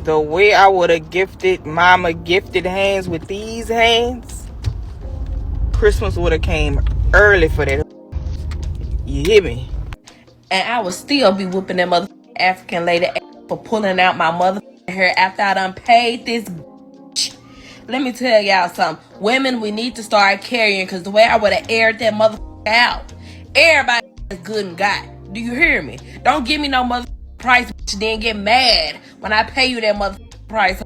the way I would have gifted mama gifted hands with these hands, Christmas would have came early for that. You hear me? And I would still be whooping that mother African lady for pulling out my mother hair after I done paid this bitch. Let me tell y'all something. Women, we need to start carrying, because the way I would have aired that mother out, everybody is good and got. Do you hear me? Don't give me no mother price, bitch, then get mad when I pay you that mother price.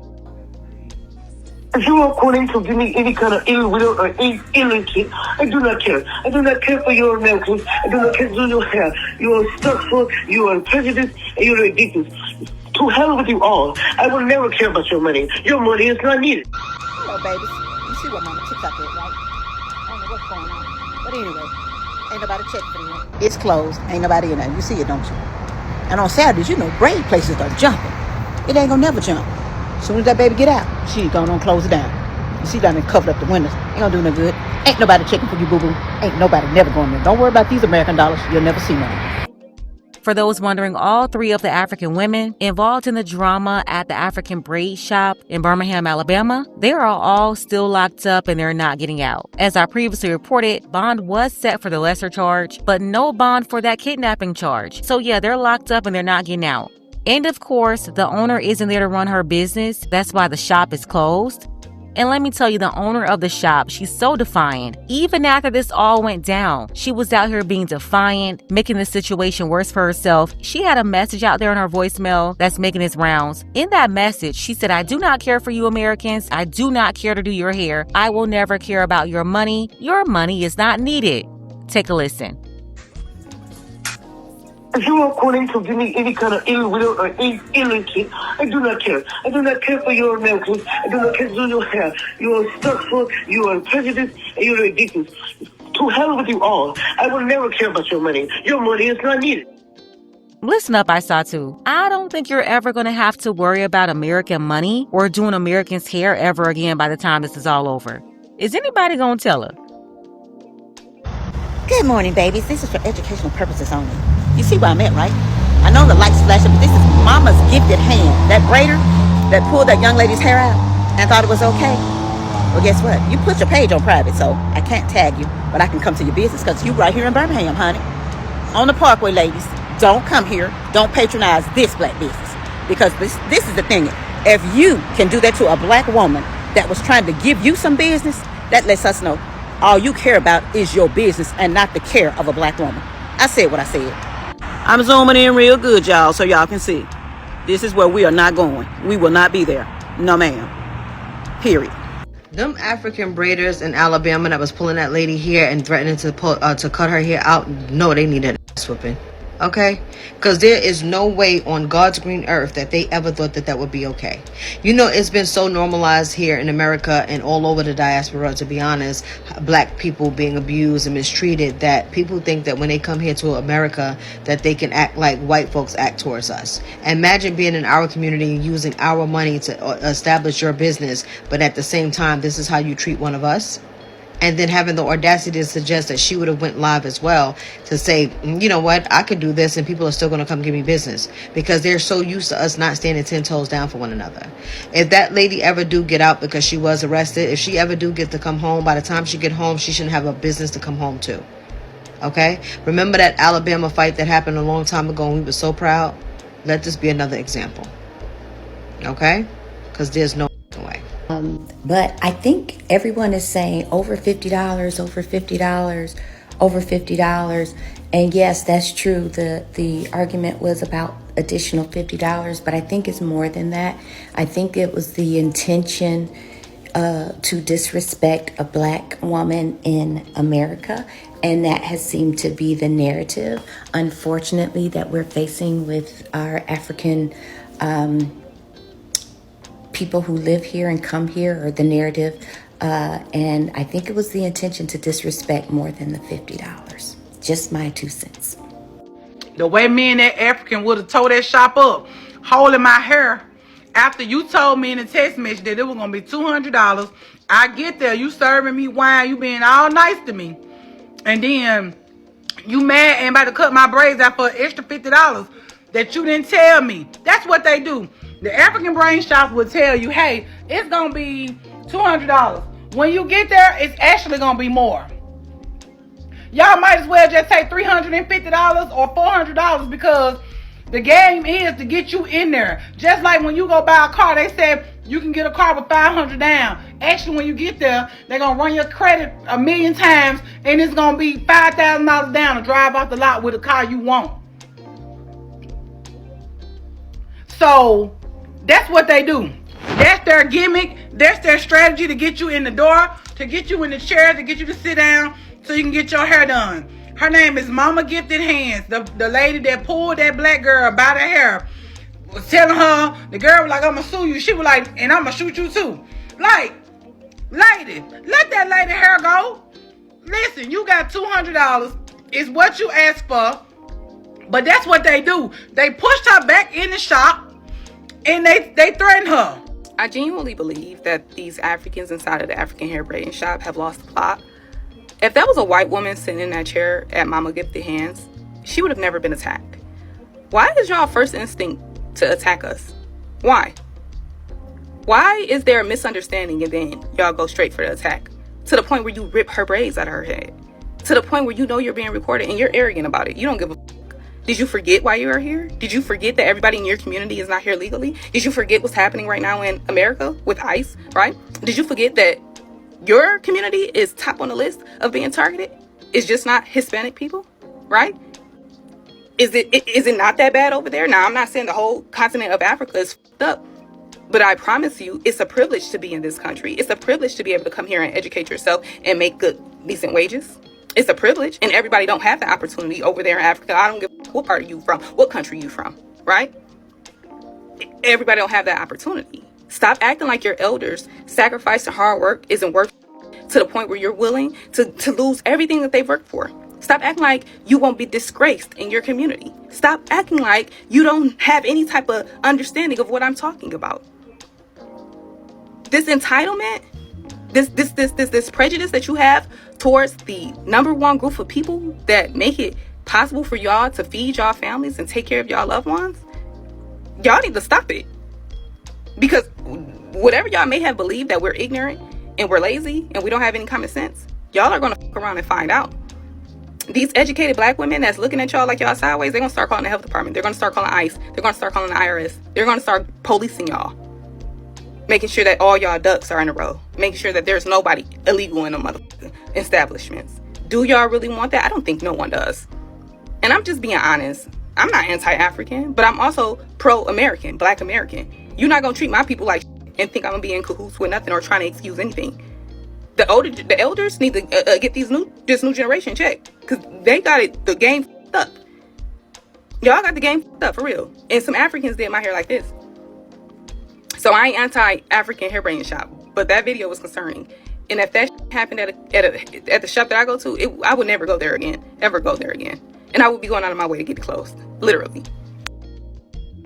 If you are calling to give me any kind of ill will or ill intent, I do not care. I do not care for your Americans. I do not care for your hair. You are stuck for, you are prejudiced, and you're ridiculous. To hell with you all. I will never care about your money. Your money is not needed. Hello, babies. You see what Mama TikTok is, right? I don't know what's going on. But anyway, ain't nobody check for them. It's closed. Ain't nobody in there. You see it, don't you? And on Saturdays, you know, Braid places are jumping. It ain't gonna never jump. As soon as that baby get out, she gonna close it down. You see down there covered up the windows. Ain't gonna do no good. Ain't nobody checking for you, boo-boo. Ain't nobody never going there. Don't worry about these American dollars. You'll never see none. For those wondering, all three of the African women involved in the drama at the African Braid shop in Birmingham, Alabama, they are all still locked up and they're not getting out. As I previously reported, bond was set for the lesser charge, but no bond for that kidnapping charge. So yeah, they're locked up and they're not getting out. And of course, the owner isn't there to run her business. That's why the shop is closed. And let me tell you, the owner of the shop, she's so defiant. Even after this all went down, she was out here being defiant, making the situation worse for herself. She had a message out there in her voicemail that's making its rounds. In that message, she said, "I do not care for you Americans. I do not care to do your hair. I will never care about your money. Your money is not needed." Take a listen. If you are calling to give me any kind of ill will or ill intent, I do not care. I do not care for your Americans. I do not care for your hair. You are stuck for, you are prejudiced, and you're ridiculous. To hell with you all. I will never care about your money. Your money is not needed. Listen up, Isatu. I don't think you're ever going to have to worry about American money or doing Americans' hair ever again by the time this is all over. Is anybody going to tell her? Good morning, babies. This is for educational purposes only. You see where I'm at, right? I know the lights flashing, but this is Mama's gifted hand. That braider that pulled that young lady's hair out and thought it was okay. Well, guess what? You put your page on private, so I can't tag you, but I can come to your business because you right here in Birmingham, honey. On the Parkway, ladies. Don't come here. Don't patronize this black business. Because this is the thing. If you can do that to a black woman that was trying to give you some business, that lets us know all you care about is your business and not the care of a black woman. I said what I said. I'm zooming in real good, y'all, so y'all can see. This is where we are not going. We will not be there. No, ma'am. Period. Them African braiders in Alabama that was pulling that lady hair and threatening to cut her hair out, no, they need an ass whooping. Okay? Because there is no way on God's green earth that they ever thought that that would be okay. You know, it's been so normalized here in America and all over the diaspora, to be honest, black people being abused and mistreated, that people think that when they come here to America that they can act like white folks act towards us. Imagine being in our community and using our money to establish your business, but at the same time, this is how you treat one of us. And then having the audacity to suggest that she would have went live as well to say, you know what, I could do this and people are still going to come give me business, because they're so used to us not standing 10 toes down for one another. If that lady ever do get out because she was arrested, if she ever do get to come home, by the time she get home, she shouldn't have a business to come home to. Okay? Remember that Alabama fight that happened a long time ago and we were so proud? Let this be another example. Okay? Because there's no way. But I think everyone is saying over $50, over $50, over $50. And yes, that's true. The argument was about additional $50, but I think it's more than that. I think it was the intention to disrespect a black woman in America. And that has seemed to be the narrative, unfortunately, that we're facing with our African people who live here and come here, or the narrative. And I think it was the intention to disrespect more than the $50. Just my 2 cents. The way me and that African would have tore that shop up, holding my hair, after you told me in the text message that it was going to be $200, I get there, you serving me wine, you being all nice to me. And then you mad and about to cut my braids out for an extra $50 that you didn't tell me. That's what they do. The African braid shop will tell you, hey, it's going to be $200. When you get there, it's actually going to be more. Y'all might as well just take $350 or $400 because the game is to get you in there. Just like when you go buy a car, they said you can get a car with $500 down. Actually, when you get there, they're going to run your credit 1,000,000 times and it's going to be $5,000 down to drive off the lot with a car you want. So that's what they do. That's their gimmick. That's their strategy to get you in the door, to get you in the chair, to get you to sit down so you can get your hair done. Her name is Mama Gifted Hands. The lady that pulled that black girl by the hair was telling her, the girl was like, I'm going to sue you. She was like, and I'm going to shoot you too. Like, lady, let that lady hair go. Listen, you got $200. It's what you asked for. But that's what they do. They pushed her back in the shop and they threatened her. I genuinely believe that these Africans inside of the African hair braiding shop have lost the plot. If that was a white woman sitting in that chair at Mama Gifted Hands, she would have never been attacked. Why is y'all first instinct to attack us? Why? Why is there a misunderstanding and then y'all go straight for the attack? To the point where you rip her braids out of her head. To the point where you know you're being recorded and you're arrogant about it. You don't give a fuck. Did you forget why you are here? Did you forget that everybody in your community is not here legally? Did you forget what's happening right now in America with ICE, right? Did you forget that your community is top on the list of being targeted? It's just not Hispanic people, right? Is it not that bad over there? Now, I'm not saying the whole continent of Africa is fucked up, but I promise you, it's a privilege to be in this country. It's a privilege to be able to come here and educate yourself and make good, decent wages. It's a privilege, and everybody don't have the opportunity over there in Africa. I don't give a fuck what part are you from, what country you from, right? Everybody don't have that opportunity. Stop acting like your elders sacrifice and hard work isn't worth to the point where you're willing to lose everything that they've worked for. Stop acting like you won't be disgraced in your community. Stop acting like you don't have any type of understanding of what I'm talking about. This entitlement, this prejudice that you have towards the number one group of people that make it possible for y'all to feed y'all families and take care of y'all loved ones, y'all need to stop it. Because whatever y'all may have believed that we're ignorant and we're lazy and we don't have any common sense, y'all are going to fuck around and find out. These educated black women that's looking at y'all like y'all sideways, they're going to start calling the health department. They're going to start calling ICE. They're going to start calling the IRS. They're going to start policing y'all. Making sure that all y'all ducks are in a row. Making sure that there's nobody illegal in the motherfucking establishments. Do y'all really want that? I don't think no one does. And I'm just being honest. I'm not anti-African, but I'm also pro-American, black American. You're not going to treat my people like and think I'm going to be in cahoots with nothing or trying to excuse anything. The elders need to get this new generation checked. Because they got it, the game f***ed up. Y'all got the game f***ed up, for real. And some Africans did my hair like this. So I ain't anti-African hair braiding shop. But that video was concerning. And if that happened at the shop that I go to, I would never go there again. Ever go there again. And I would be going out of my way to get it closed. Literally.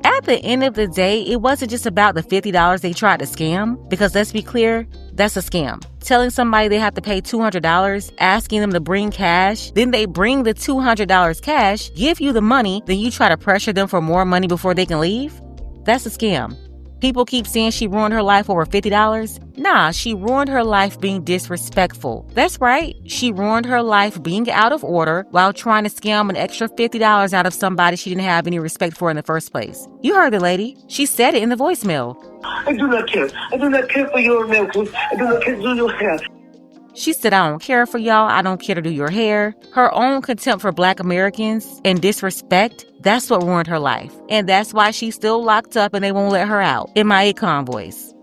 At the end of the day, it wasn't just about the $50 they tried to scam, because let's be clear, that's a scam. Telling somebody they have to pay $200, asking them to bring cash, then they bring the $200 cash, give you the money, then you try to pressure them for more money before they can leave? That's a scam. People keep saying she ruined her life over $50. Nah, she ruined her life being disrespectful. That's right, she ruined her life being out of order while trying to scam an extra $50 out of somebody she didn't have any respect for in the first place. You heard the lady. She said it in the voicemail. I do not care. I do not care for your necklace. I do not care to do your hair. She said, I don't care for y'all. I don't care to do your hair. Her own contempt for Black Americans and disrespect, that's what ruined her life. And that's why she's still locked up and they won't let her out. In my Akon voice.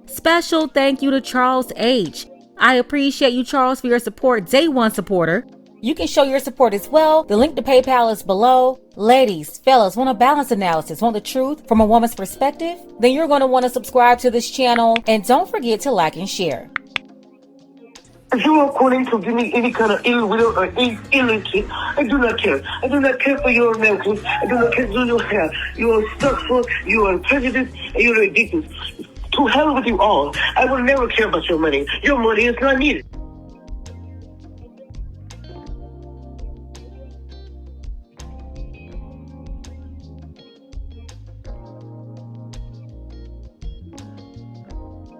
Special thank you to Charles H. I appreciate you, Charles, for your support. Day one supporter. You can show your support as well. The link to PayPal is below. Ladies, fellas, want a balanced analysis, want the truth from a woman's perspective? Then you're going to want to subscribe to this channel. And don't forget to like and share. If you are calling to give me any kind of ill will or illicit, I do not care. I do not care for your necklace. I do not care to do your hair. You are stuck for, you are prejudiced, and you're ridiculous. To hell with you all. I will never care about your money. Your money is not needed.